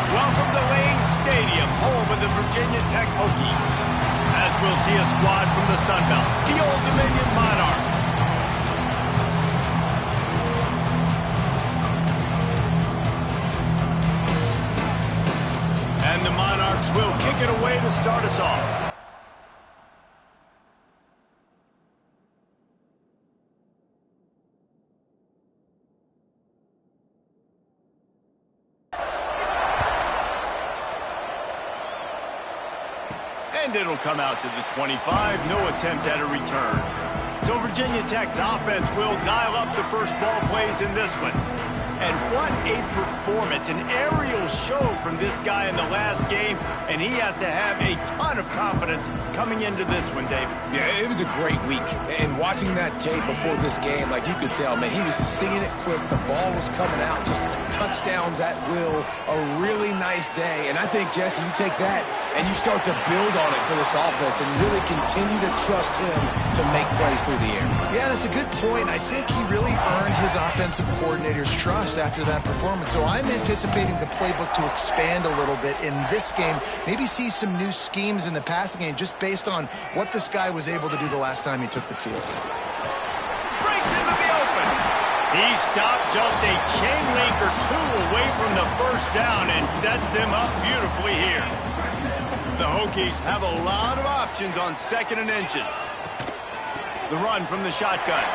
Welcome to Lane Stadium, home of the Virginia Tech Hokies. As we'll see a squad from the Sun Belt, the Old Dominion Monarchs. And the Monarchs will kick it away to start us off. And it'll come out to the 25, no attempt at a return. So Virginia Tech's offense will dial up the first ball plays in this one. And what a performance, an aerial show from this guy in the last game, and he has to have a ton of confidence coming into this one, David. Yeah, it was a great week. And watching that tape before this game, like you could tell, man, he was singing it quick. The ball was coming out, just touchdowns at will. A really nice day. And I think, Jesse, you take that and you start to build on it for this offense and really continue to trust him to make plays through the air. Yeah, that's a good point. I think he really earned his offensive coordinator's trust after that performance. So I'm anticipating the playbook to expand a little bit in this game. Maybe see some new schemes in the passing game just based on what this guy was able to do the last time he took the field. Breaks into the open. He stopped just a chain link or two away from the first down and sets them up beautifully here. The Hokies have a lot of options on 2nd and inches. The run from the shotgun.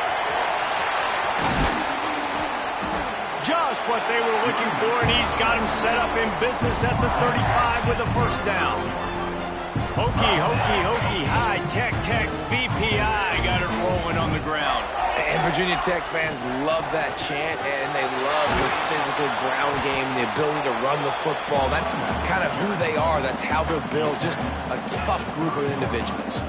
Just what they were looking for, and he's got him set up in business at the 35 with a first down. Hokie, high, tech, VPI got it rolling on the ground. And Virginia Tech fans love that chant, and they love the physical ground game, the ability to run the football. That's kind of who they are. That's how they're built. Just a tough group of individuals.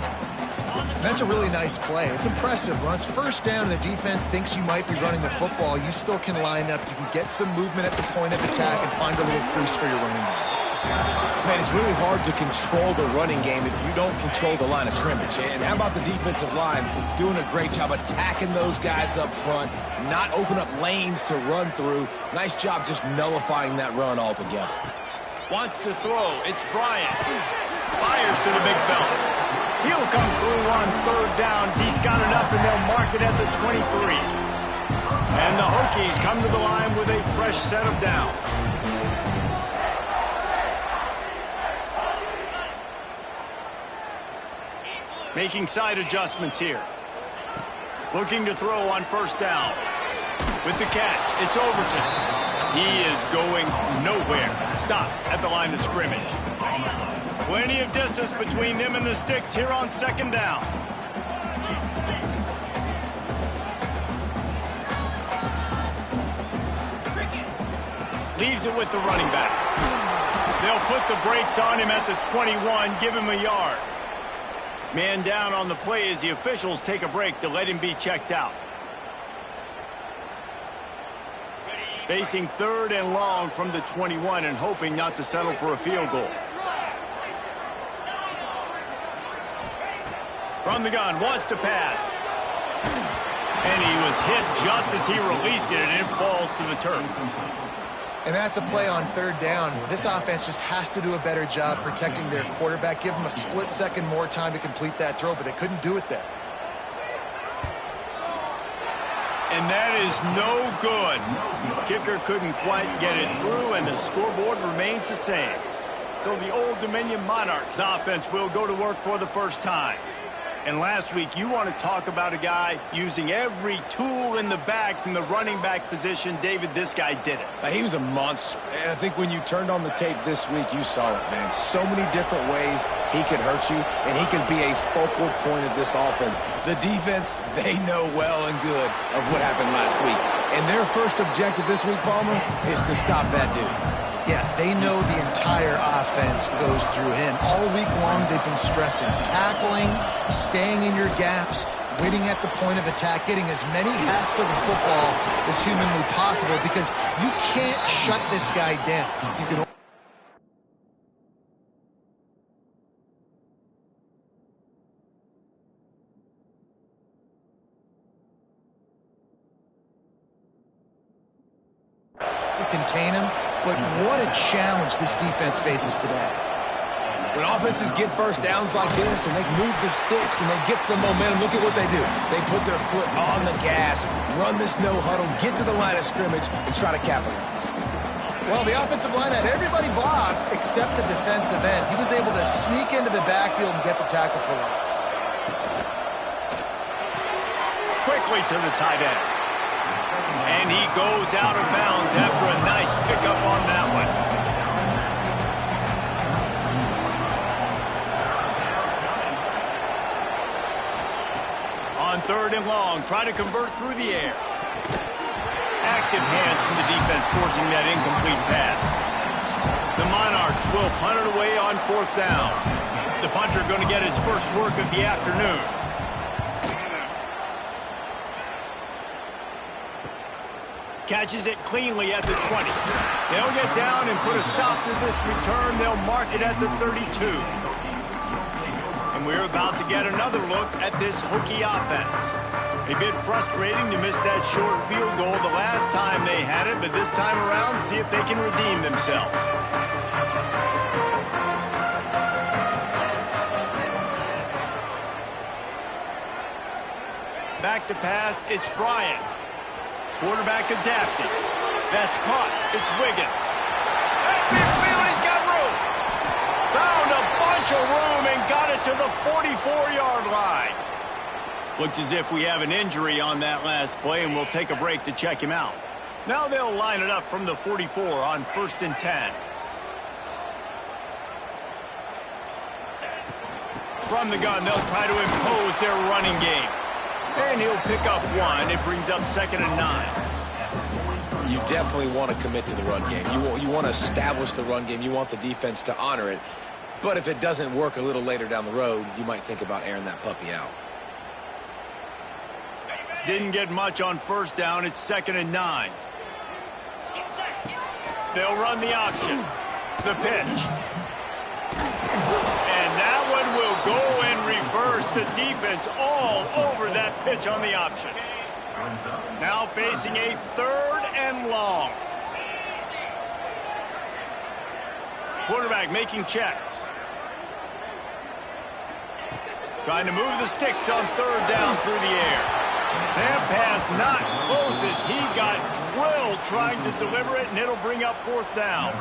That's a really nice play. It's impressive. When it's first down and the defense thinks you might be running the football, you still can line up. You can get some movement at the point of attack and find a little crease for your running back. Man, it's really hard to control the running game if you don't control the line of scrimmage. And how about the defensive line doing a great job attacking those guys up front, not open up lanes to run through. Nice job just nullifying that run altogether. Wants to throw. It's Bryant. Fires to the big fella. He'll come through on 3rd downs. He's got enough, and they'll mark it at the 23. And the Hokies come to the line with a fresh set of downs. Making side adjustments here. Looking to throw on 1st down. With the catch, it's Overton. He is going nowhere. Stopped at the line of scrimmage. Plenty of distance between them and the sticks here on 2nd down. Leaves it with the running back. They'll put the brakes on him at the 21, give him a yard. Man down on the play as the officials take a break to let him be checked out. Facing 3rd and long from the 21 and hoping not to settle for a field goal. From the gun, wants to pass. And he was hit just as he released it, and it falls to the turf. And that's a play on 3rd down. This offense just has to do a better job protecting their quarterback. Give them a split second more time to complete that throw, but they couldn't do it there. And that is no good. Kicker couldn't quite get it through, and the scoreboard remains the same. So the Old Dominion Monarchs offense will go to work for the first time. And last week, you want to talk about a guy using every tool in the bag from the running back position. David, this guy did it. He was a monster. And I think when you turned on the tape this week, you saw it, man. So many different ways he could hurt you, and he could be a focal point of this offense. The defense, they know well and good of what happened last week. And their first objective this week, Palmer, is to stop that dude. Yeah, they know the entire offense goes through him. All week long, they've been stressing tackling, staying in your gaps, winning at the point of attack, getting as many hats to the football as humanly possible because you can't shut this guy down. You can contain him, but what a challenge this defense faces today. When offenses get first downs like this and they move the sticks and they get some momentum, look at what they do. They put their foot on the gas, run this no huddle, get to the line of scrimmage, and try to capitalize. Well, the offensive line had everybody blocked except the defensive end. He was able to sneak into the backfield and get the tackle for loss. Quickly to the tight end. And he goes out of bounds after a nice pickup on that one. On 3rd and long, try to convert through the air. Active hands from the defense forcing that incomplete pass. The Monarchs will punt it away on 4th down. The punter going to get his first work of the afternoon. Catches it cleanly at the 20. They'll get down and put a stop to this return. They'll mark it at the 32. And we're about to get another look at this Hokie offense. A bit frustrating to miss that short field goal the last time they had it, but this time around, see if they can redeem themselves. Back to pass, it's Bryant. Quarterback adapting. That's caught. It's Wiggins. He's got room. Found a bunch of room and got it to the 44-yard line. Looks as if we have an injury on that last play, and we'll take a break to check him out. Now they'll line it up from the 44 on 1st and 10. From the gun, they'll try to impose their running game. And he'll pick up 1. It brings up 2nd and 9. You definitely want to commit to the run game. You want to establish the run game. You want the defense to honor it. But if it doesn't work a little later down the road, you might think about airing that puppy out. Didn't get much on 1st down. It's 2nd and 9. They'll run the option. The pitch. And that one will go in reverse. The defense all over that pitch on the option. Now facing a 3rd and long. Quarterback making checks. Trying to move the sticks on 3rd down through the air. That pass not close as he got drilled trying to deliver it, and it'll bring up 4th down.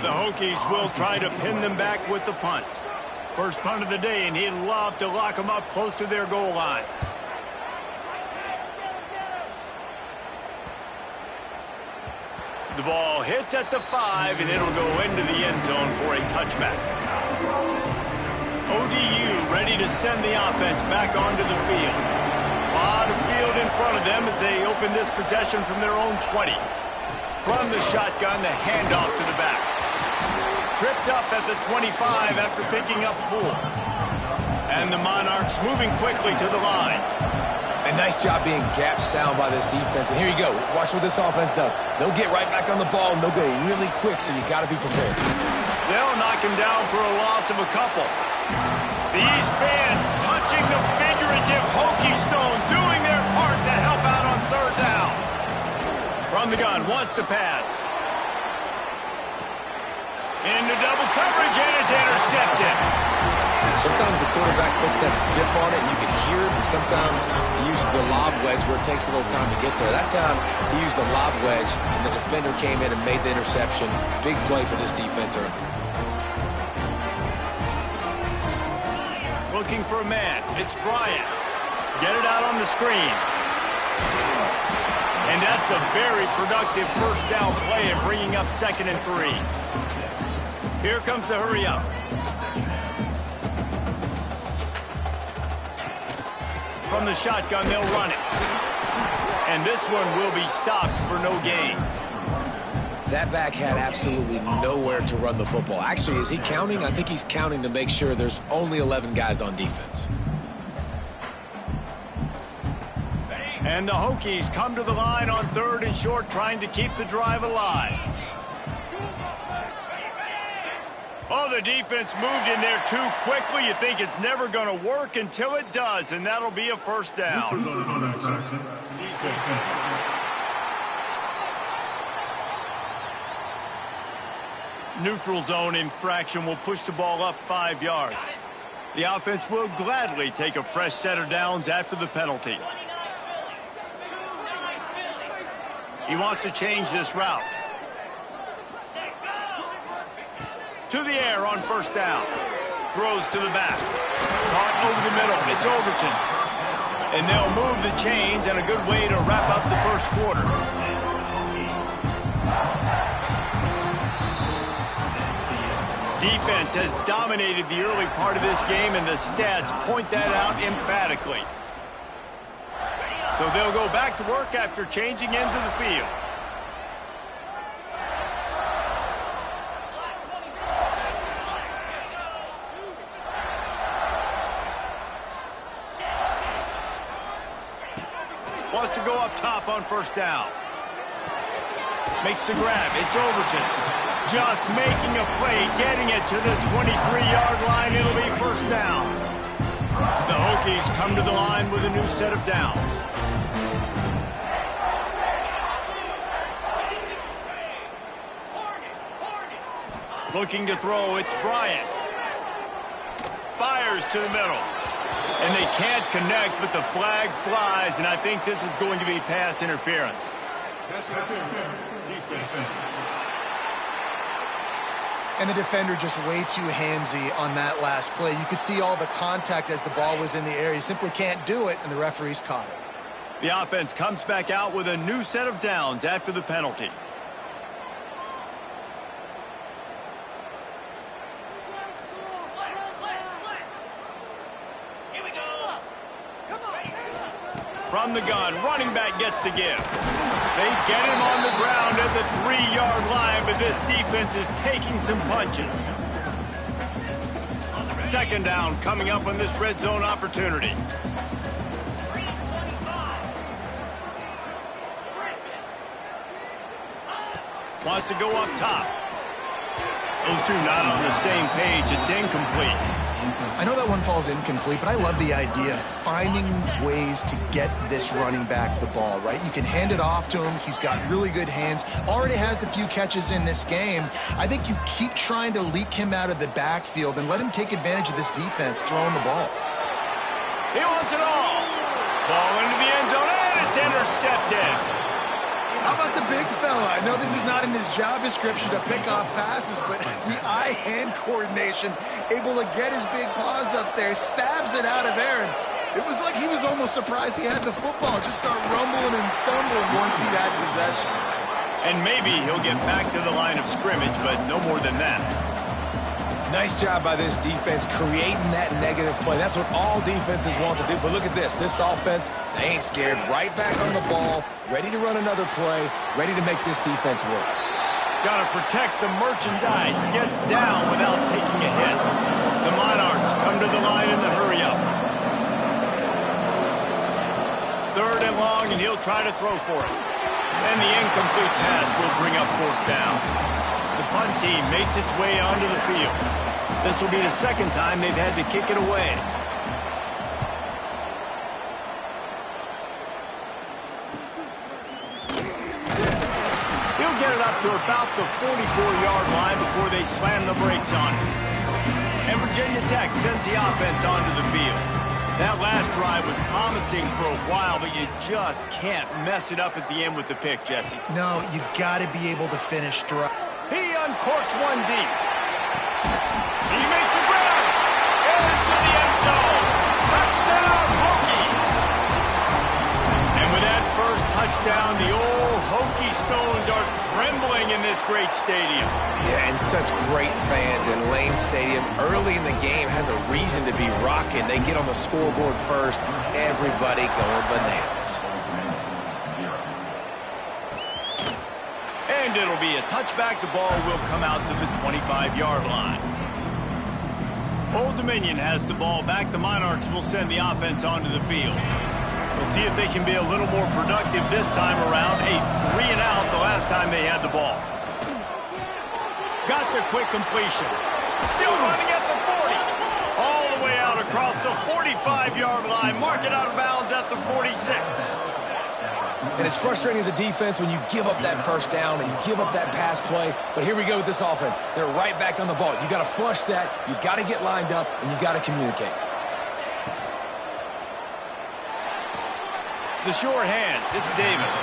The Hokies will try to pin them back with the punt. First punt of the day, and he'd love to lock them up close to their goal line. The ball hits at the 5, and it'll go into the end zone for a touchback. ODU ready to send the offense back onto the field. A lot of field in front of them as they open this possession from their own 20. From the shotgun, the handoff to the back. Tripped up at the 25 after picking up 4. And the Monarchs moving quickly to the line. A nice job being gap sound by this defense. And here you go. Watch what this offense does. They'll get right back on the ball, and they'll go really quick, so you got to be prepared. They'll knock him down for a loss of a couple. These fans touching the figurative Hokie stone, doing their part to help out on 3rd down. From the gun, wants to pass. Into double coverage, and it's intercepted. Sometimes the quarterback puts that zip on it, and you can hear it, and sometimes he uses the lob wedge where it takes a little time to get there. That time, he used the lob wedge, and the defender came in and made the interception. Big play for this defense early. Looking for a man. It's Bryant. Get it out on the screen. And that's a very productive 1st down play of bringing up 2nd and 3. Here comes the hurry up. From the shotgun, they'll run it. And this one will be stopped for no gain. That back had absolutely nowhere to run the football. Actually, is he counting? I think he's counting to make sure there's only 11 guys on defense. And the Hokies come to the line on 3rd and short, trying to keep the drive alive. Oh, the defense moved in there too quickly. You think it's never going to work until it does, and that'll be a 1st down. neutral zone infraction will push the ball up 5 yards. The offense will gladly take a fresh set of downs after the penalty. He wants to change this route. To the air on first down. Throws to the back. Caught over the middle. It's Overton. And they'll move the chains, and a good way to wrap up the first quarter. Defense has dominated the early part of this game, and the stats point that out emphatically. So they'll go back to work after changing into the field. Wants to go up top on first down. Makes the grab. It's Overton. Just making a play, getting it to the 23-yard line. It'll be first down. The Hokies come to the line with a new set of downs. Looking to throw, it's Bryant. Fires to the middle. And they can't connect, but the flag flies, and I think this is going to be pass interference. And the defender just way too handsy on that last play. You could see all the contact as the ball was in the air. He simply can't do it, and the referee's caught it. The offense comes back out with a new set of downs after the penalty. From the gun, running back gets to give. They get him on the ground at the 3-yard line, but this defense is taking some punches. Second down coming up on this red zone opportunity. Wants to go up top. Those two not on the same page. It's incomplete. I know that one falls incomplete, but I love the idea of finding ways to get this running back the ball, right? You can hand it off to him. He's got really good hands. Already has a few catches in this game. I think you keep trying to leak him out of the backfield and let him take advantage of this defense throwing the ball. He wants it all. Ball into the end zone, and it's intercepted. How about the big fella? I know this is not in his job description to pick off passes, but the eye-hand coordination, able to get his big paws up there, stabs it out of Aaron. It was like he was almost surprised he had the football. Just start rumbling and stumbling once he had possession. And maybe he'll get back to the line of scrimmage, but no more than that. Nice job by this defense creating that negative play. That's what all defenses want to do. But look at this. This offense, they ain't scared. Right back on the ball, ready to run another play, ready to make this defense work. Got to protect the merchandise. Gets down without taking a hit. The Monarchs come to the line in the hurry-up. Third and long, and he'll try to throw for it. And the incomplete pass will bring up fourth down. The punt team makes its way onto the field. This will be the second time they've had to kick it away. He'll get it up to about the 44-yard line before they slam the brakes on it. And Virginia Tech sends the offense onto the field. That last drive was promising for a while, but you just can't mess it up at the end with the pick, Jesse. No, you got to be able to finish strong. He uncorks one deep. He makes a grab. Into the end zone. Touchdown, Hokies. And with that first touchdown, the old Hokie Stones are trembling in this great stadium. Yeah, and such great fans in Lane Stadium. Early in the game has a reason to be rocking. They get on the scoreboard first. Everybody going bananas. And it'll be a touchback. The ball will come out to the 25-yard line. Old Dominion has the ball back. The Monarchs will send the offense onto the field. We'll see if they can be a little more productive this time around. A 3-and-out the last time they had the ball. Got the quick completion. Still running at the 40. All the way out across the 45-yard line. Mark it out of bounds at the 46. And it's frustrating as a defense when you give up that first down and you give up that pass play. But here we go with this offense. They're right back on the ball. You got to flush that. You got to get lined up, and you got to communicate. The sure hands. It's Davis.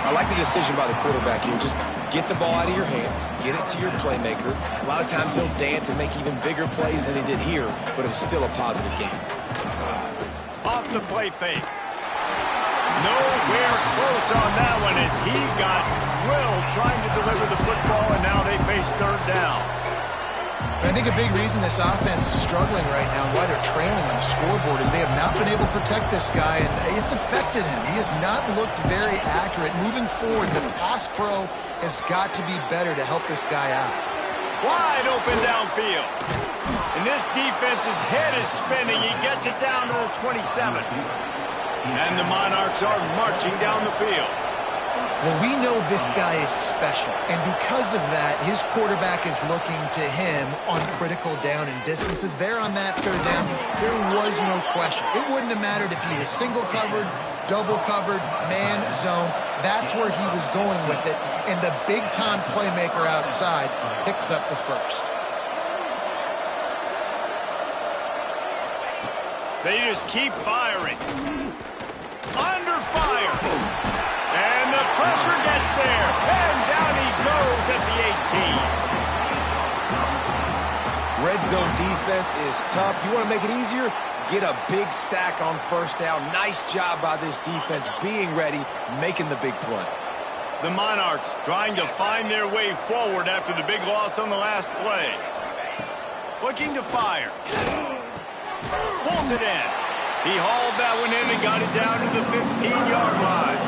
I like the decision by the quarterback here. Just get the ball out of your hands, get it to your playmaker. A lot of times he'll dance and make even bigger plays than he did here, but it was still a positive game. Off the play fake. Nowhere close on that one as he got drilled trying to deliver the football, and now they face third down. I think a big reason this offense is struggling right now and why they're trailing on the scoreboard is they have not been able to protect this guy, and it's affected him. He has not looked very accurate. Moving forward, the pass pro has got to be better to help this guy out. Wide open downfield. And this defense's head is spinning. He gets it down to the 27. And the Monarchs are marching down the field. Well, we know this guy is special, and because of that, his quarterback is looking to him on critical down and distances. There on that third down, there was no question. It wouldn't have mattered if he was single covered, double covered, man, zone. That's where he was going with it, and the big-time playmaker outside picks up the first. They just keep firing. Under fire. And the pressure gets there. And down he goes at the 18. Red zone defense is tough. You want to make it easier? Get a big sack on first down. Nice job by this defense being ready, making the big play. The Monarchs trying to find their way forward after the big loss on the last play. Looking to fire. Pulls it in. He hauled that one in and got it down to the 15-yard line.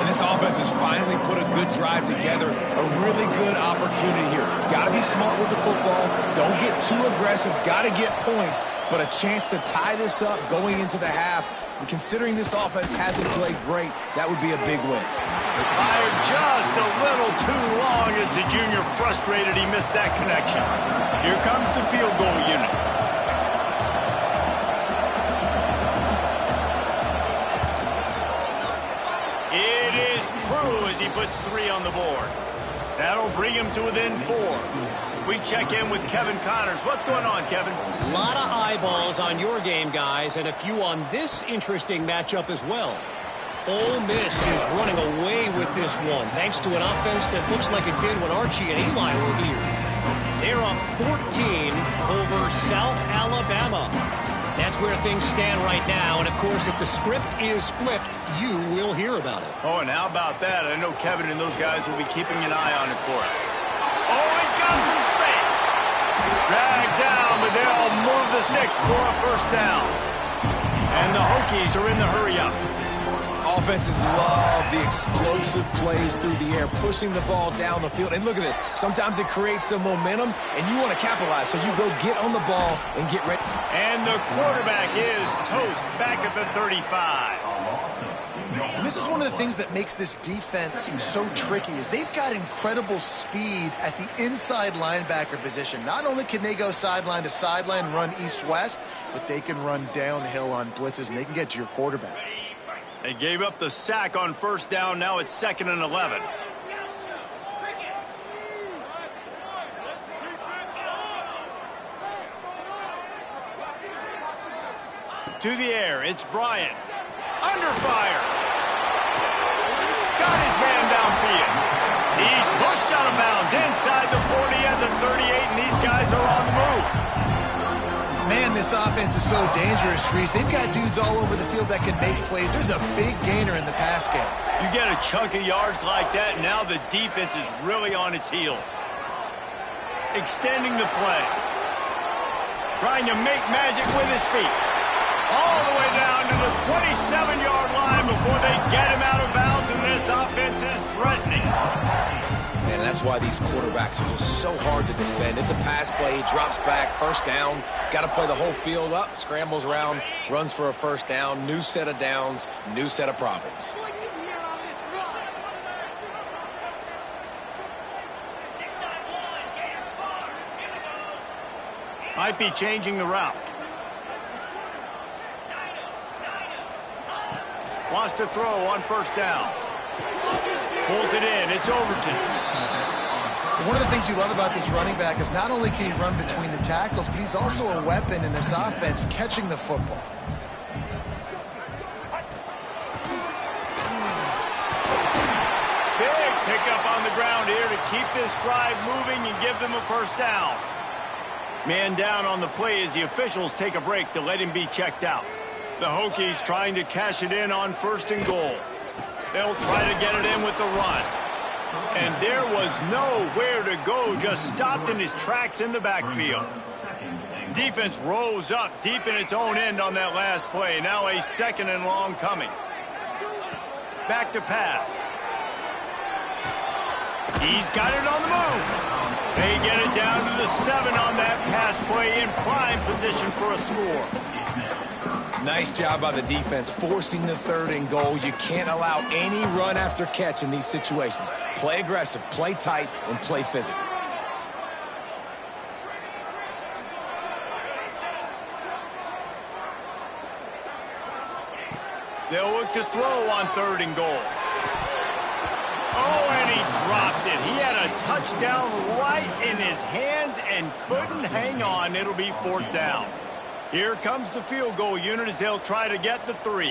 And this offense has finally put a good drive together. A really good opportunity here. Got to be smart with the football. Don't get too aggressive. Got to get points. But a chance to tie this up going into the half. And considering this offense hasn't played great, that would be a big win. Fired just a little too long as the junior frustrated he missed that connection. Here comes the field goal unit. True as he puts 3 on the board. That'll bring him to within 4. We check in with Kevin Connors. What's going on, Kevin? A lot of eyeballs on your game, guys, and a few on this interesting matchup as well. Ole Miss is running away with this one, thanks to an offense that looks like it did when Archie and Eli were here. They're up 14 over South Alabama. That's where things stand right now, and of course, if the script is flipped, you will hear about it. Oh, and how about that? I know Kevin and those guys will be keeping an eye on it for us. Oh, he's got some space. Dragged down, but they'll move the sticks for a first down. And the Hokies are in the hurry-up. Offenses love the explosive plays through the air, pushing the ball down the field. And look at this. Sometimes it creates some momentum, and you want to capitalize. So you go get on the ball and get ready. And the quarterback is toast back at the 35. And this is one of the things that makes this defense so tricky is they've got incredible speed at the inside linebacker position. Not only can they go sideline to sideline, run east-west, but they can run downhill on blitzes, and they can get to your quarterback. They gave up the sack on first down. Now it's 2nd and 11. To the air, it's Bryant. Under fire. Got his man downfield. He's pushed out of bounds inside the 40 and the 38, and these guys are on the move. Man, this offense is so dangerous, Reese. They've got dudes all over the field that can make plays. There's a big gainer in the pass game. You get a chunk of yards like that, and now the defense is really on its heels. Extending the play. Trying to make magic with his feet. All the way down to the 27-yard line before they get him out of bounds, and this offense is threatening. And that's why these quarterbacks are just so hard to defend. It's a pass play, he drops back, first down, got to play the whole field up, scrambles around, runs for a first down, new set of downs, new set of problems. Might be changing the route. Wants to throw on first down. Pulls it in. It's Overton. One of the things you love about this running back is not only can he run between the tackles, but he's also a weapon in this offense catching the football. Big pickup on the ground here to keep this drive moving and give them a first down. Man down on the play as the officials take a break to let him be checked out. The Hokies trying to cash it in on 1st and goal. They'll try to get it in with the run. And there was nowhere to go, just stopped in his tracks in the backfield. Defense rose up deep in its own end on that last play. Now a 2nd and long coming. Back to pass. He's got it on the move. They get it down to the 7 on that pass play in prime position for a score. Nice job by the defense forcing the 3rd and goal. You can't allow any run after catch in these situations. Play aggressive, play tight, and play physical. They'll look to throw on 3rd and goal. Oh, and he dropped it. He had a touchdown right in his hands and couldn't hang on. It'll be 4th down. Here comes the field goal unit as they'll try to get the 3.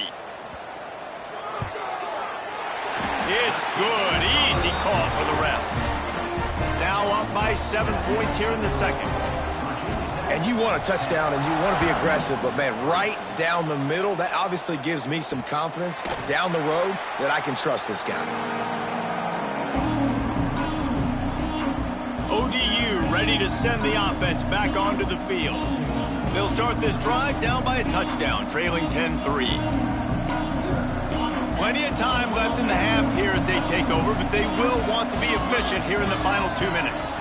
It's good. Easy call for the refs. Now up by 7 points here in the 2nd. And you want a touchdown and you want to be aggressive, but man, right down the middle, that obviously gives me some confidence down the road that I can trust this guy. ODU ready to send the offense back onto the field. They'll start this drive down by a touchdown, trailing 10-3. Plenty of time left in the half here as they take over, but they will want to be efficient here in the final 2 minutes.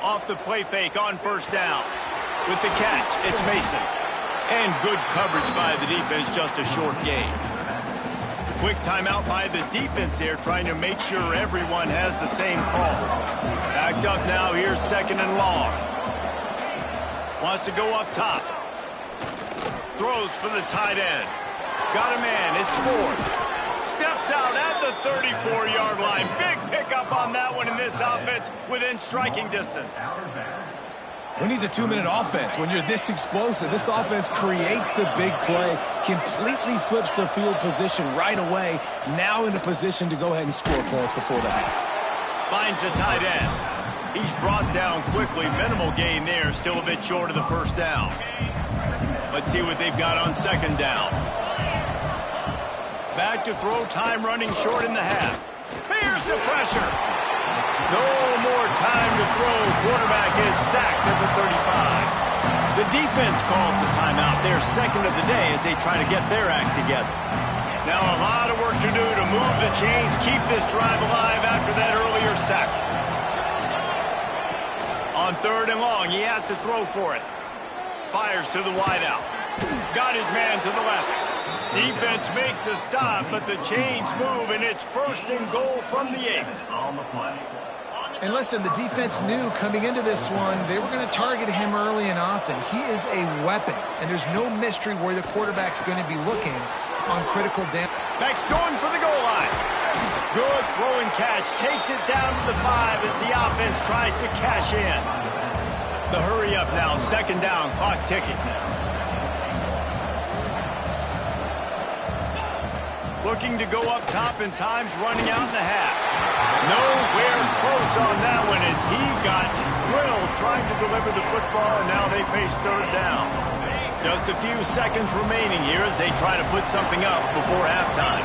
Off the play fake on 1st down. With the catch, it's Mason. And good coverage by the defense, just a short gain. Quick timeout by the defense there, trying to make sure everyone has the same call. Backed up now, here's 2nd and long. Wants to go up top. Throws for the tight end. Got a man, it's Ford. Steps out at the 34-yard line. Big pickup on that one in this offense within striking distance. Who needs a 2-minute offense when you're this explosive? This offense creates the big play, completely flips the field position right away, now in a position to go ahead and score points before the half. Finds the tight end. He's brought down quickly. Minimal gain there, still a bit short of the 1st down. Let's see what they've got on 2nd down. Back to throw, time running short in the half. Here's the pressure. No more time to throw. Quarterback is sacked at the 35. The defense calls the timeout, their 2nd of the day as they try to get their act together. Now a lot of work to do to move the chains, keep this drive alive after that earlier sack. On 3rd and long, he has to throw for it. Fires to the wideout. Got his man to the left. Defense makes a stop, but the chains move, and it's 1st and goal from the 8. And listen, the defense knew coming into this one, they were going to target him early and often. He is a weapon, and there's no mystery where the quarterback's going to be looking on critical damage. Max going for the goal line. Good throw and catch. Takes it down to the 5 as the offense tries to cash in. The hurry up now. 2nd down. Clock ticking. Looking to go up top, and time's running out in the half. Nowhere close on that one as he got drilled trying to deliver the football, and now they face 3rd down. Just a few seconds remaining here as they try to put something up before halftime.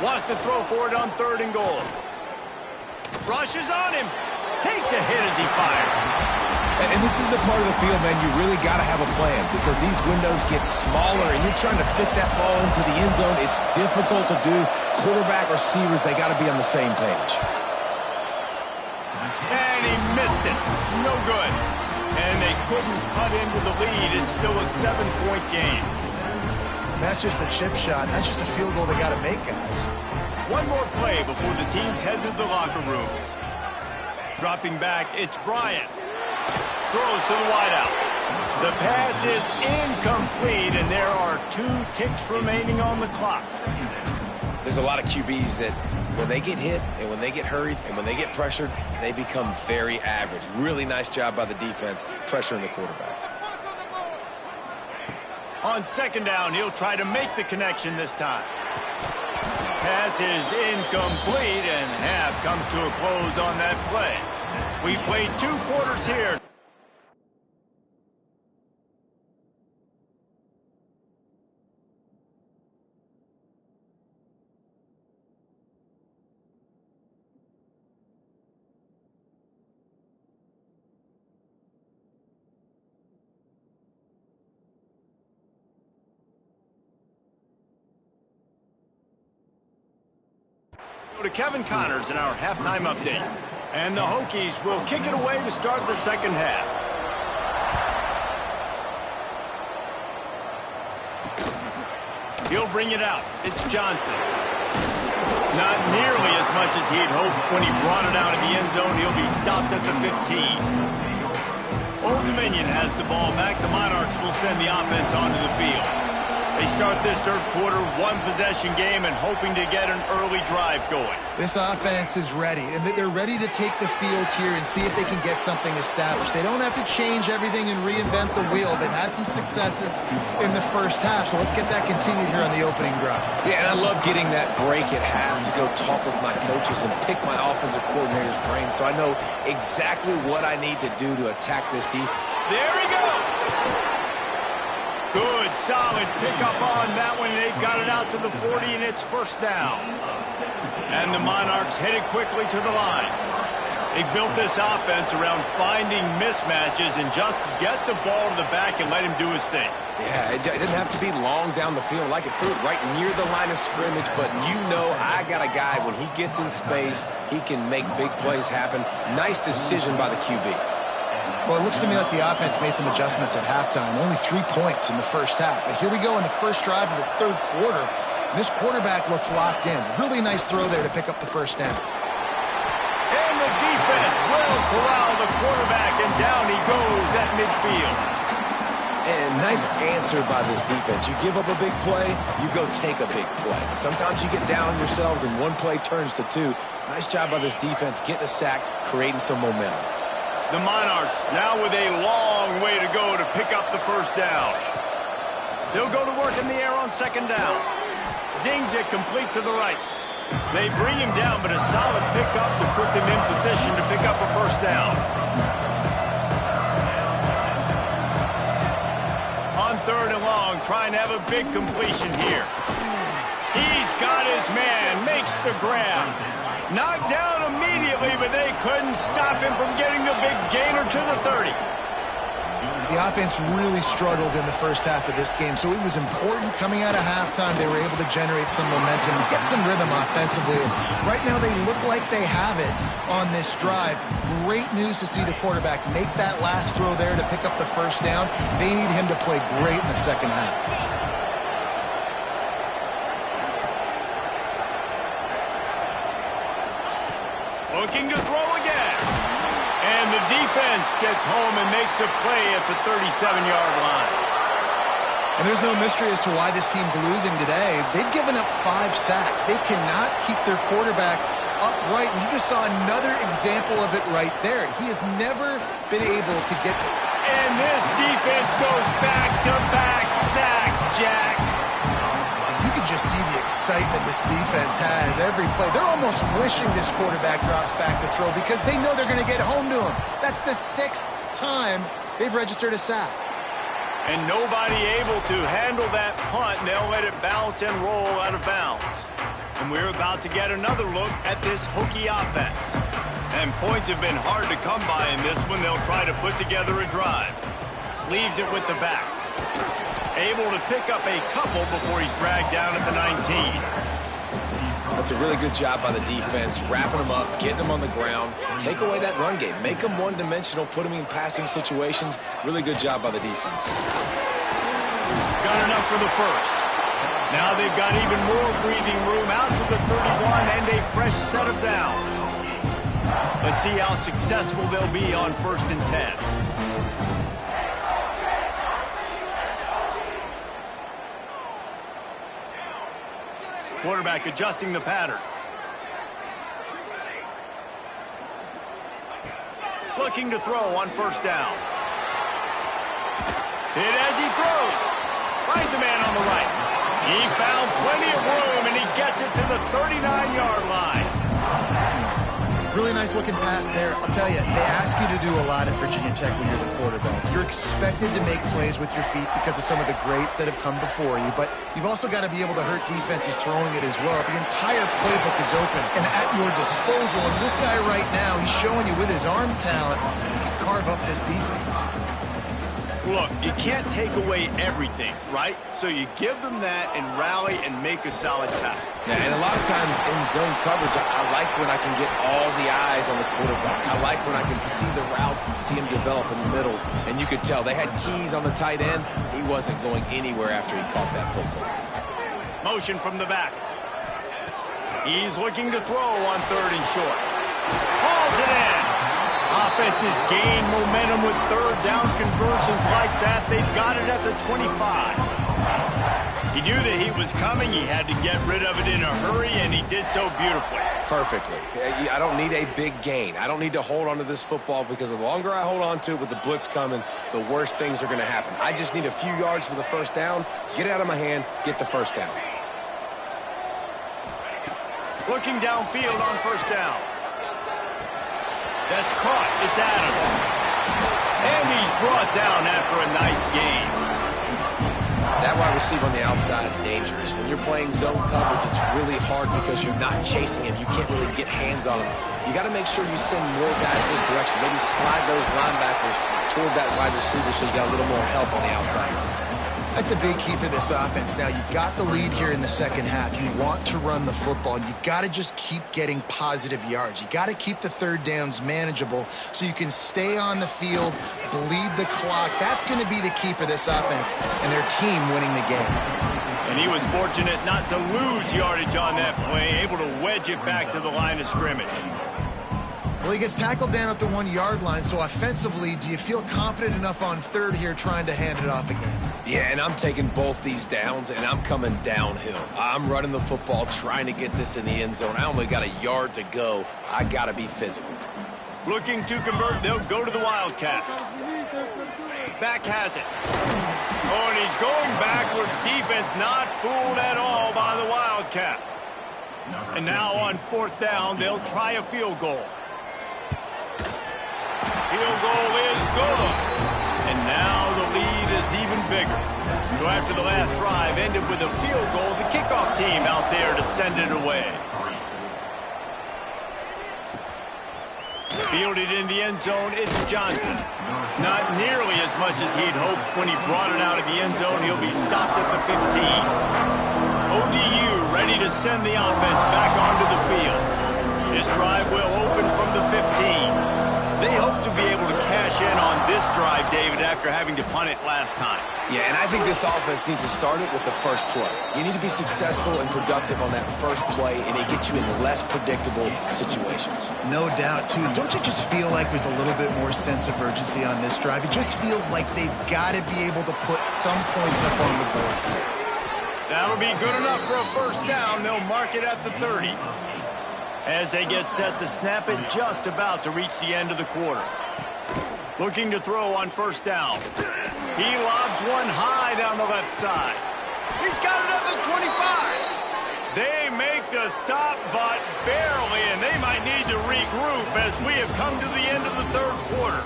Wants to throw for it on 3rd and goal. Rushes on him. Takes a hit as he fires. And this is the part of the field, man, you really got to have a plan because these windows get smaller and you're trying to fit that ball into the end zone. It's difficult to do. Quarterback, receivers, they got to be on the same page. And he missed it. No good. And they couldn't cut into the lead. It's still a 7-point game. That's just the chip shot. That's just a field goal they got to make, guys. One more play before the teams head to the locker rooms. Dropping back, it's Bryant. Throws to the wideout. The pass is incomplete, and there are 2 ticks remaining on the clock. There's a lot of QBs that when they get hit and when they get hurried and when they get pressured, they become very average. Really nice job by the defense pressuring the quarterback. On second down, he'll try to make the connection this time. Pass is incomplete, and half comes to a close on that play. We played 2 quarters here. To Kevin Connors in our halftime update. And the Hokies will kick it away to start the second half. He'll bring it out. It's Johnson. Not nearly as much as he'd hoped when he brought it out of the end zone. He'll be stopped at the 15. Old Dominion has the ball back. The Monarchs will send the offense onto the field. They start this third quarter, 1-possession game, and hoping to get an early drive going. This offense is ready, and they're ready to take the field here and see if they can get something established. They don't have to change everything and reinvent the wheel. They've had some successes in the first half, so let's get that continued here on the opening drive. Yeah, and I love getting that break at half to go talk with my coaches and pick my offensive coordinator's brain so I know exactly what I need to do to attack this defense. There he goes! Good, solid pickup on that one. They've got it out to the 40, and it's first down. And the Monarchs headed quickly to the line. They've built this offense around finding mismatches and just get the ball to the back and let him do his thing. Yeah, it didn't have to be long down the field. Like it threw it right near the line of scrimmage, but you know I got a guy, when he gets in space, he can make big plays happen. Nice decision by the QB. Well, it looks to me like the offense made some adjustments at halftime. Only 3 points in the first half. But here we go in the first drive of the third quarter. This quarterback looks locked in. Really nice throw there to pick up the first down. And the defense will corral the quarterback, and down he goes at midfield. And nice answer by this defense. You give up a big play, you go take a big play. Sometimes you get down on yourselves and one play turns to 2. Nice job by this defense getting a sack, creating some momentum. The Monarchs now with a long way to go to pick up the first down. They'll go to work in the air on second down. Zings it complete to the right. They bring him down, but a solid pickup to put them in position to pick up a first down. On third and long, trying to have a big completion here. He's got his man, makes the grab. Knocked down immediately, but they couldn't stop him from getting the big gainer to the 30. The offense really struggled in the first half of this game, so it was important coming out of halftime. They were able to generate some momentum, get some rhythm offensively. And right now they look like they have it on this drive. Great news to see the quarterback make that last throw there to pick up the first down. They need him to play great in the second half. Looking to throw again. And the defense gets home and makes a play at the 37-yard line. And there's no mystery as to why this team's losing today. They've given up 5 sacks. They cannot keep their quarterback upright. And you just saw another example of it right there. He has never been able to get... And this defense goes back-to-back sack, Jack. You could just see the excitement this defense has every play. They're almost wishing this quarterback drops back to throw because they know they're going to get home to him. That's the 6th time they've registered a sack. And nobody able to handle that punt, and they'll let it bounce and roll out of bounds. And we're about to get another look at this Hokie offense. And points have been hard to come by in this one. They'll try to put together a drive. Leaves it with the back. Able to pick up a couple before he's dragged down at the 19. That's a really good job by the defense, wrapping them up, getting them on the ground, take away that run game, make them one-dimensional, put them in passing situations. Really good job by the defense. Got enough for the first. Now they've got even more breathing room out to the 31 and a fresh set of downs. Let's see how successful they'll be on 1st and 10. Quarterback adjusting the pattern. Looking to throw on first down. Hit as he throws. Finds a man on the right. He found plenty of room, and he gets it to the 39-yard line. Really nice looking pass there. I'll tell you, they ask you to do a lot at Virginia Tech when you're the quarterback. You're expected to make plays with your feet because of some of the greats that have come before you, but you've also got to be able to hurt defenses throwing it as well. The entire playbook is open and at your disposal, and this guy right now, he's showing you with his arm talent, he can carve up this defense. Look, you can't take away everything, right? So you give them that and rally and make a solid tackle. Yeah, and a lot of times in zone coverage, I like when I can get all the eyes on the quarterback. I like when I can see the routes and see him develop in the middle. And you could tell they had keys on the tight end. He wasn't going anywhere after he caught that football. Motion from the back. He's looking to throw on third and short. Hauls it in. Offenses gain momentum with third down conversions like that. They've got it at the 25. He knew that he was coming. He had to get rid of it in a hurry, and he did so beautifully. Perfectly. I don't need a big gain. I don't need to hold on to this football because the longer I hold on to it with the blitz coming, the worse things are going to happen. I just need a few yards for the first down, get it out of my hand, get the first down. Looking downfield on first down. That's caught. It's Adams. And he's brought down after a nice gain. That wide receiver on the outside is dangerous. When you're playing zone coverage, it's really hard because you're not chasing him. You can't really get hands on him. You got to make sure you send more guys his direction. Maybe slide those linebackers toward that wide receiver so you got a little more help on the outside. That's a big key for this offense. Now, you've got the lead here in the second half. You want to run the football. You've got to just keep getting positive yards. You got to keep the third downs manageable so you can stay on the field, bleed the clock. That's going to be the key for this offense and their team winning the game. And he was fortunate not to lose yardage on that play, able to wedge it back to the line of scrimmage. Well, he gets tackled down at the 1-yard line, so offensively, do you feel confident enough on third here trying to hand it off again? Yeah, and I'm taking both these downs, and I'm coming downhill. I'm running the football, trying to get this in the end zone. I only got a yard to go. I got to be physical. Looking to convert, they'll go to the Wildcat. Back has it. Oh, and he's going backwards. Defense not fooled at all by the Wildcat. And now on fourth down, they'll try a field goal. Field goal is good. And now the lead is even bigger. So after the last drive ended with a field goal, the kickoff team out there to send it away. Fielded in the end zone, it's Johnson. Not nearly as much as he'd hoped when he brought it out of the end zone. He'll be stopped at the 15. ODU ready to send the offense back onto the field. This drive will open from the 15. They hope to be able to cash in on this drive, David, after having to punt it last time. Yeah, and I think this offense needs to start it with the first play. You need to be successful and productive on that first play, and it gets you in less predictable situations. No doubt, too. Don't you just feel like there's a little bit more sense of urgency on this drive? It just feels like they've got to be able to put some points up on the board here. That'll be good enough for a first down. They'll mark it at the 30. As they get set to snap it, just about to reach the end of the quarter. Looking to throw on first down. He lobs one high down the left side. He's got it at the 25. They make the stop, but barely, and they might need to regroup as we have come to the end of the third quarter.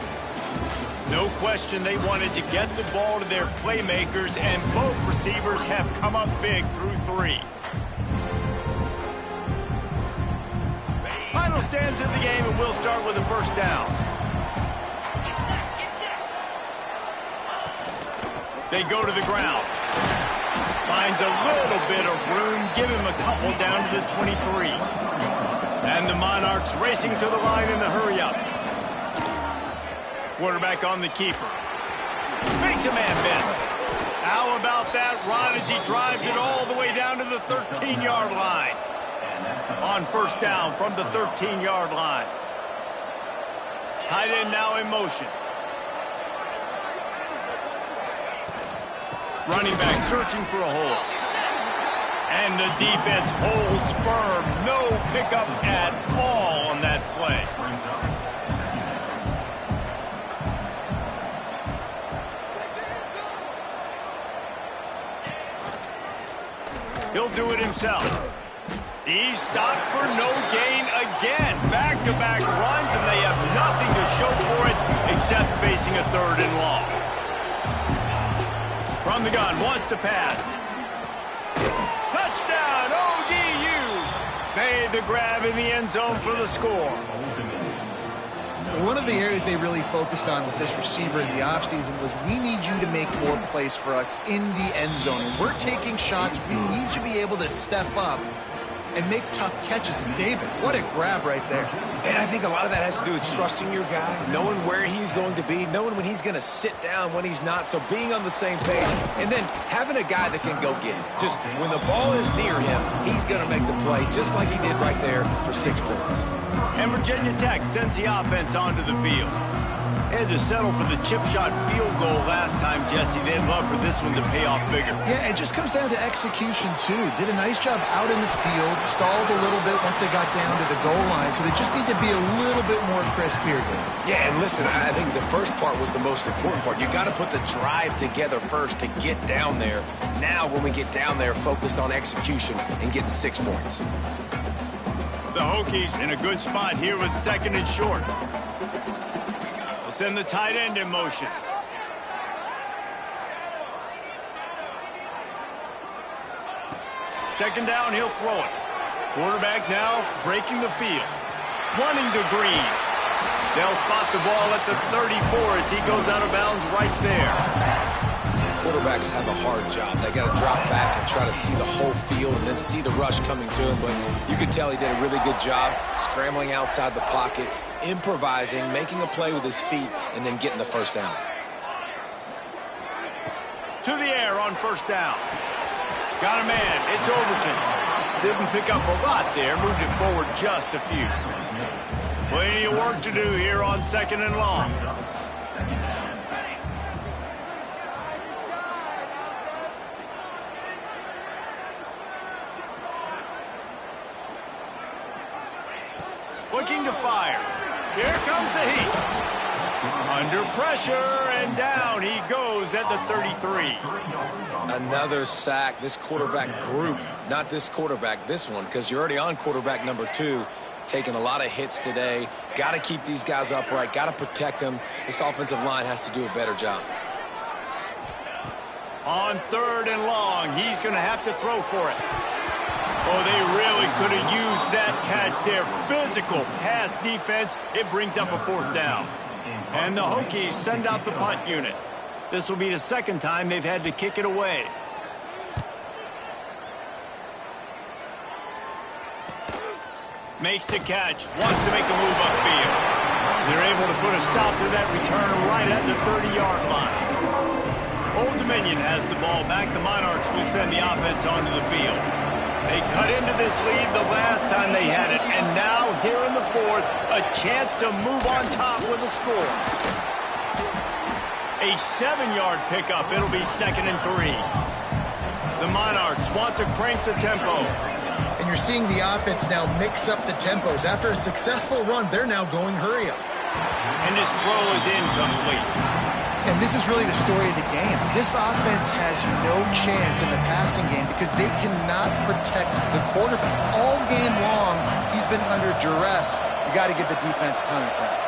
No question they wanted to get the ball to their playmakers, and both receivers have come up big through three. Final stands in the game, and we'll start with the first down. They go to the ground. Finds a little bit of room. Give him a couple down to the 23. And the Monarchs racing to the line in the hurry-up. Quarterback on the keeper. Makes a man miss. How about that run as he drives it all the way down to the 13-yard line? On first down from the 13-yard line. Tight end now in motion. Running back searching for a hole. And the defense holds firm. No pickup at all on that play. He'll do it himself. He's stopped for no gain again. Back-to-back runs, and they have nothing to show for it except facing a 3rd and long. From the gun, wants to pass. Touchdown, ODU! Made the grab in the end zone for the score. One of the areas they really focused on with this receiver in the offseason was we need you to make more plays for us in the end zone. And we're taking shots. We need you to be able to step up and make tough catches. And David, what a grab right there. And I think a lot of that has to do with trusting your guy, knowing where he's going to be, knowing when he's going to sit down, when he's not, so being on the same page, and then having a guy that can go get it. Just when the ball is near him, he's going to make the play just like he did right there for 6 points. And Virginia Tech sends the offense onto the field. They had to settle for the chip shot field goal last time, Jesse. They'd love for this one to pay off bigger. Yeah, it just comes down to execution, too. Did a nice job out in the field, stalled a little bit once they got down to the goal line, so they just need to be a little bit more crisp here. Yeah, and listen, I think the first part was the most important part. You got to put the drive together first to get down there. Now, when we get down there, focus on execution and getting 6 points. The Hokies in a good spot here with 2nd and short. They'll send the tight end in motion. Second down, he'll throw it. Quarterback now breaking the field. Running to Green. They'll spot the ball at the 34 as he goes out of bounds right there. Quarterbacks have a hard job. They got to drop back and try to see the whole field and then see the rush coming to him. But you could tell he did a really good job scrambling outside the pocket, improvising, making a play with his feet, and then getting the first down. To the air on first down. Got a man. It's Overton. Didn't pick up a lot there. Moved it forward just a few. Plenty of work to do here on 2nd and long. Looking to fire. Here comes the heat. Under pressure, and down he goes at the 33. Another sack. This quarterback group, not this quarterback, this one, because you're already on quarterback number 2, taking a lot of hits today. Got to keep these guys upright, got to protect them. This offensive line has to do a better job. On 3rd and long, he's going to have to throw for it. Oh, they really could have used that catch there. Physical pass defense. It brings up a 4th down. And the Hokies send out the punt unit. This will be the 2nd time they've had to kick it away. Makes the catch. Wants to make a move upfield. They're able to put a stop to that return right at the 30-yard line. Old Dominion has the ball back. The Monarchs will send the offense onto the field. They cut into this lead the last time they had it, and now here in the 4th, a chance to move on top with a score. A 7-yard pickup. It'll be 2nd and 3. The Monarchs want to crank the tempo. And you're seeing the offense now mix up the tempos. After a successful run, they're now going hurry up. And his throw is incomplete. And this is really the story of the game. This offense has no chance in the passing game because they cannot protect the quarterback. All game long, he's been under duress. You got to give the defense a ton of credit.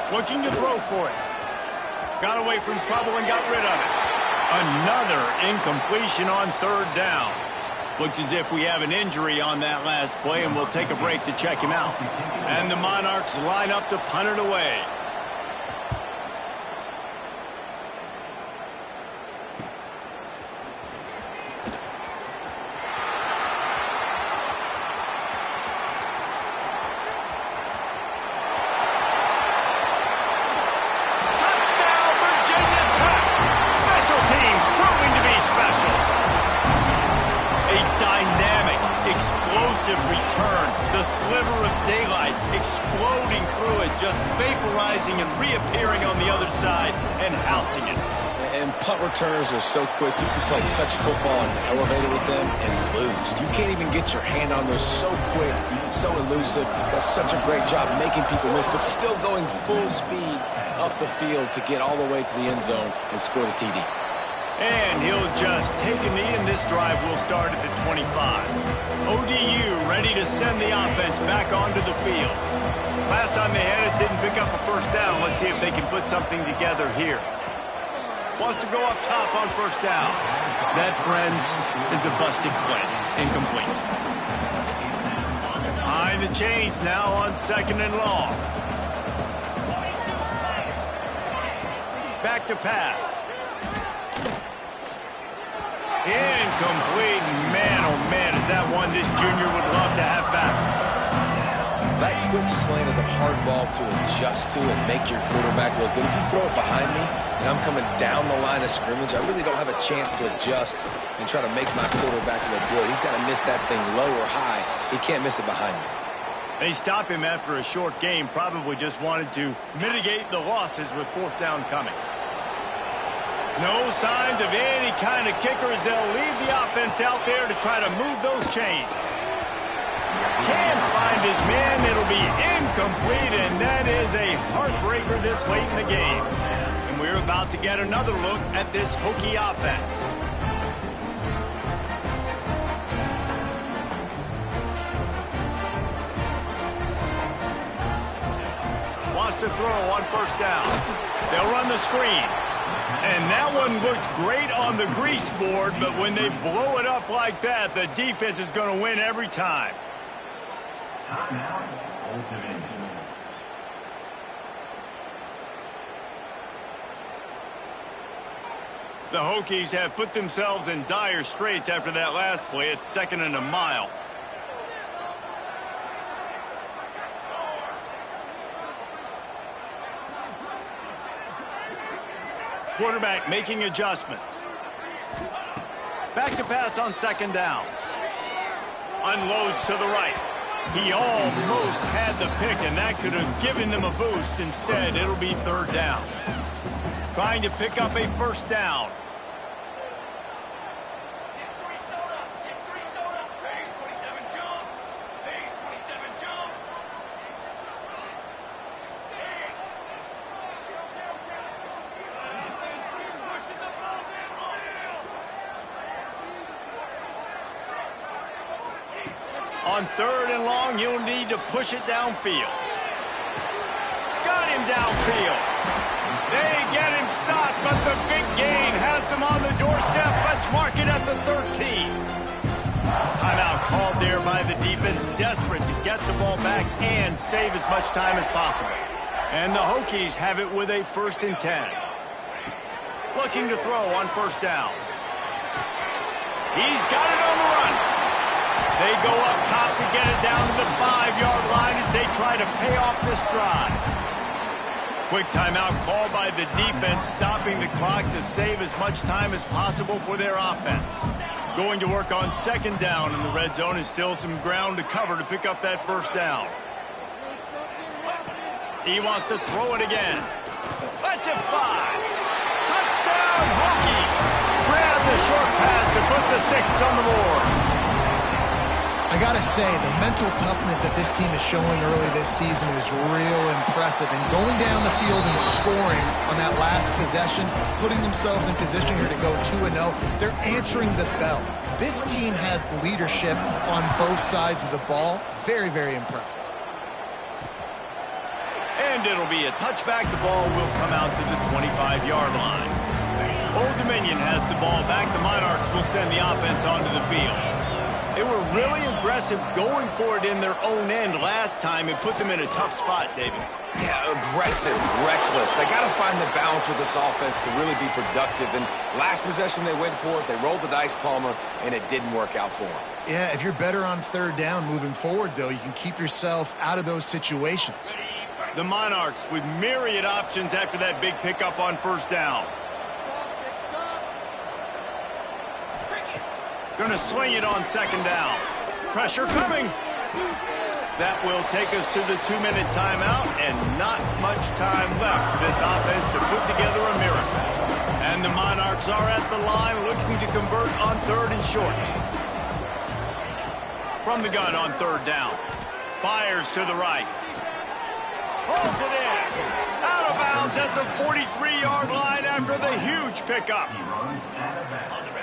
Looking to throw for it. Got away from trouble and got rid of it. Another incompletion on 3rd down. Looks as if we have an injury on that last play, and we'll take a break to check him out. And the Monarchs line up to punt it away. Return. The A sliver of daylight exploding through it, just vaporizing and reappearing on the other side and housing it. And punt returners are so quick. You can play touch football in an elevator with them and lose. You can't even get your hand on those. So quick, so elusive. Does such a great job making people miss, but still going full speed up the field to get all the way to the end zone and score the TD. And he'll just take a knee, and this drive will start at the 25. ODU ready to send the offense back onto the field. Last time they had it, didn't pick up a first down. Let's see if they can put something together here. Wants to go up top on first down. That, friends, is a busted play. Incomplete. Behind the chains now on 2nd and long. Back to pass. Incomplete. Man, oh man, is that one this junior would love to have back. That quick slant is a hard ball to adjust to and make your quarterback look good. If you throw it behind me and I'm coming down the line of scrimmage, I really don't have a chance to adjust and try to make my quarterback look good. He's got to miss that thing low or high. He can't miss it behind me. They stop him after a short game, probably just wanted to mitigate the losses with 4th down coming. No signs of any kind of kicker as they'll leave the offense out there to try to move those chains. Can't find his man. It'll be incomplete, and that is a heartbreaker this late in the game. And we're about to get another look at this Hokie offense. Wants to throw on first down. They'll run the screen. And that one looked great on the grease board, but when they blow it up like that, the defense is going to win every time. The Hokies have put themselves in dire straits after that last play. It's 2nd and a mile. Quarterback making adjustments. Back to pass on 2nd down. Unloads to the right. He almost had the pick, and that could have given them a boost. Instead, it'll be 3rd down. Trying to pick up a first down. On 3rd and long, you'll need to push it downfield. Got him downfield. They get him stopped, but the big gain has them on the doorstep. Let's mark it at the 13. Timeout called there by the defense, desperate to get the ball back and save as much time as possible. And the Hokies have it with a 1st and 10. Looking to throw on first down. He's got it on the run. They go up top to get it down to the 5-yard line as they try to pay off this drive. Quick timeout called by the defense, stopping the clock to save as much time as possible for their offense. Going to work on 2nd down in the red zone, and still some ground to cover to pick up that first down. He wants to throw it again. Lets it fly. Touchdown, Hokies! Grab the short pass to put the 6 on the board. I got to say, the mental toughness that this team is showing early this season was real impressive. And going down the field and scoring on that last possession, putting themselves in position here to go 2-0, they're answering the bell. This team has leadership on both sides of the ball. Very, very impressive. And it'll be a touchback. The ball will come out to the 25-yard line. Old Dominion has the ball back. The Monarchs will send the offense onto the field. They were really aggressive going for it in their own end last time and put them in a tough spot, David. Yeah, aggressive, reckless. They got to find the balance with this offense to really be productive. And last possession they went for it, they rolled the dice, Palmer, and it didn't work out for them. Yeah, if you're better on 3rd down moving forward, though, you can keep yourself out of those situations. The Monarchs with myriad options after that big pickup on first down. Going to swing it on 2nd down. Pressure coming. That will take us to the 2-minute timeout, and not much time left for this offense to put together a miracle. And the Monarchs are at the line looking to convert on 3rd and short. From the gun on 3rd down. Fires to the right. Holds it in. Out of bounds at the 43-yard line after the huge pickup.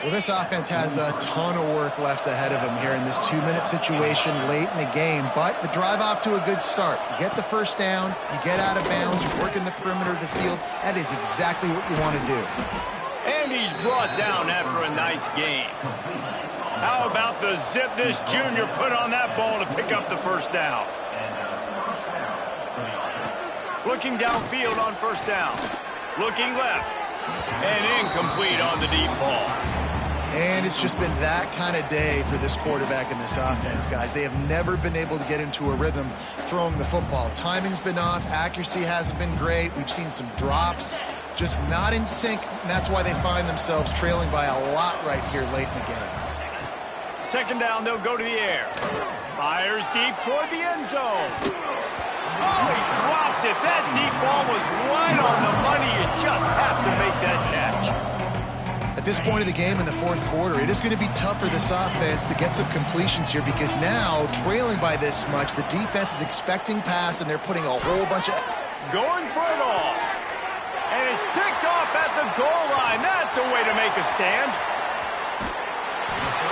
Well, this offense has a ton of work left ahead of them here in this 2-minute situation late in the game, but the drive off to a good start. You get the first down, you get out of bounds, you work in the perimeter of the field. That is exactly what you want to do. And he's brought down after a nice game. How about the zip this junior put on that ball to pick up the first down? Looking downfield on 1st down. Looking left. And incomplete on the deep ball. And it's just been that kind of day for this quarterback and this offense, guys. They have never been able to get into a rhythm throwing the football. Timing's been off. Accuracy hasn't been great. We've seen some drops. Just not in sync, and that's why they find themselves trailing by a lot right here late in the game. 2nd down, they'll go to the air. Fires deep toward the end zone. Oh, he dropped it. That deep ball was right on the money. You just have to make that catch. At this point of the game in the 4th quarter, it is going to be tough for this offense to get some completions here because now, trailing by this much, the defense is expecting pass, and they're putting a whole bunch of... Going for it all. And it's picked off at the goal line. That's a way to make a stand.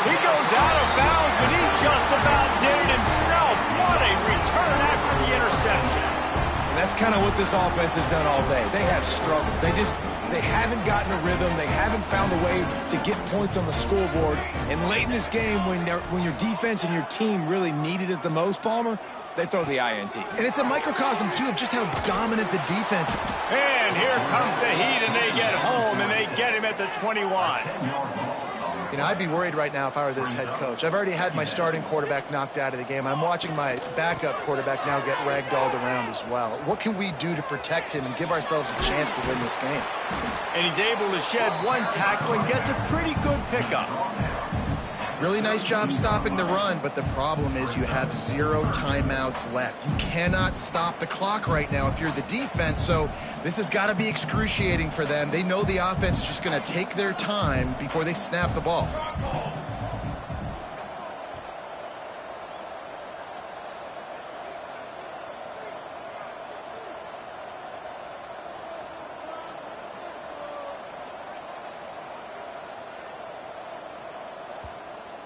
He goes out of bounds, but he just about did it himself. What a return after the interception. And that's kind of what this offense has done all day. They have struggled. They haven't gotten a rhythm. They haven't found a way to get points on the scoreboard. And late in this game, when your defense and your team really needed it the most, Palmer, they throw the INT. And it's a microcosm, too, of just how dominant the defense. And here comes the heat, and they get home, and they get him at the 21. You know, I'd be worried right now if I were this head coach. I've already had my starting quarterback knocked out of the game. I'm watching my backup quarterback now get ragdolled around as well. What can we do to protect him and give ourselves a chance to win this game? And he's able to shed one tackle and gets a pretty good pickup. Really nice job stopping the run, but the problem is you have 0 timeouts left. You cannot stop the clock right now if you're the defense, so this has got to be excruciating for them. They know the offense is just going to take their time before they snap the ball.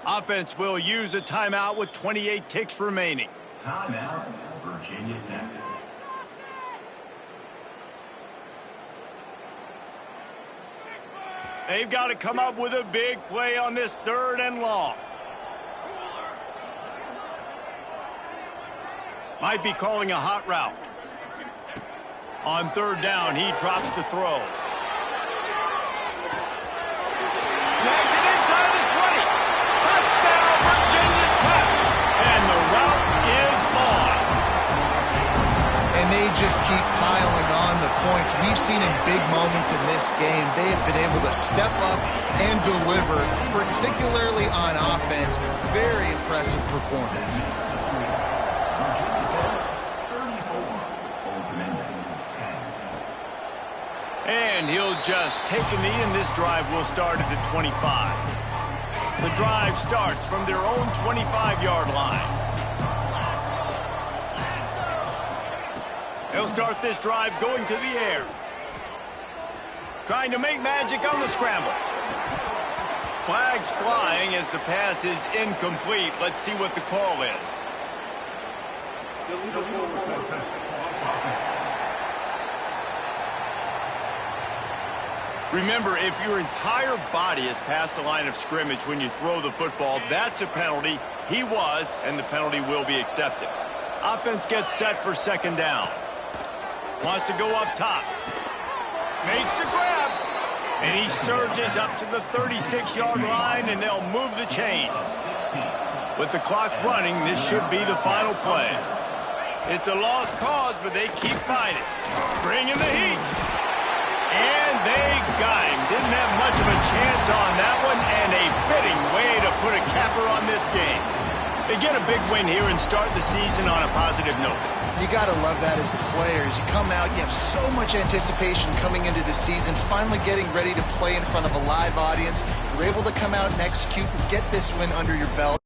Offense will use a timeout with 28 ticks remaining. Timeout, Virginia Tech. They've got to come up with a big play on this 3rd and long. Might be calling a hot route. On 3rd down, he drops to throw. Snags it inside the 20. Touchdown, Virginia Tech. And the route is on. And they just keep piling on the points. We've seen in big moments in this game, they have been able to step up and deliver, particularly on offense. Very impressive performance. And he'll just take a knee, and this drive will start at the 25. The drive starts from their own 25-yard line. They'll start this drive going to the air. Trying to make magic on the scramble. Flags flying as the pass is incomplete. Let's see what the call is. Remember, if your entire body is past the line of scrimmage when you throw the football, that's a penalty. He was, and the penalty will be accepted. Offense gets set for 2nd down. Wants to go up top. Makes the grab. And he surges up to the 36-yard line, and they'll move the chains. With the clock running, this should be the final play. It's a lost cause, but they keep fighting. Bringing the heat. And they got him. Didn't have much of a chance on that one, and a fitting way to put a capper on this game. They get a big win here and start the season on a positive note. You got to love that as the players. You come out, you have so much anticipation coming into the season, finally getting ready to play in front of a live audience. You're able to come out and execute and get this win under your belt.